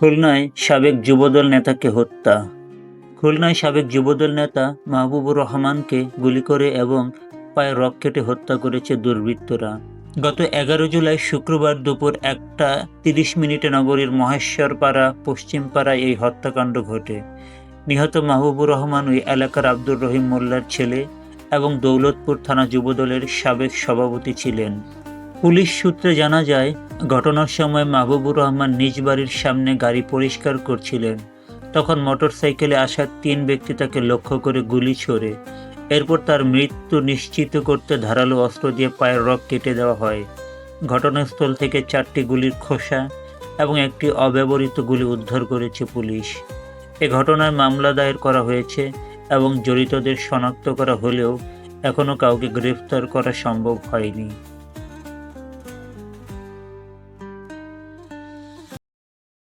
খুলনায় সাবেক যুবদল নেতাকে হত্যা। খুলনায় সাবেক যুবদল নেতা মাহবুবুর রহমানকে গুলি করে এবং পায়ে রক কেটে হত্যা করেছে দুর্বৃত্তরা। গত 11 জুলাই শুক্রবার দুপুর 1টা 30 মিনিটে নগরীর মহেশ্বরপাড়া পশ্চিমপাড়ায় এই হত্যাকাণ্ড ঘটে। নিহত মাহবুবুর রহমান ওই এলাকার আব্দুর রহিম মোল্লার ছেলে এবং দৌলতপুর থানা যুবদলের সাবেক সভাপতি ছিলেন। পুলিশ সূত্রে জানা যায়, ঘটনার সময় মাহবুবুর রহমান নিজ বাড়ির সামনে গাড়ি পরিষ্কার করছিলেন। তখন মোটরসাইকেলে আসা 3 ব্যক্তি তাকে লক্ষ্য করে গুলি ছোড়ে। এরপর তার মৃত্যু নিশ্চিত করতে ধারালো অস্ত্র দিয়ে পায়ের রগ কেটে দেওয়া হয়। ঘটনাস্থল থেকে 4টি গুলির খোসা এবং একটি অব্যবহৃত গুলি উদ্ধার করেছে পুলিশ। এ ঘটনায় মামলা দায়ের করা হয়েছে এবং জড়িতদের শনাক্ত করা হলেও এখনও কাউকে গ্রেফতার করা সম্ভব হয়নি।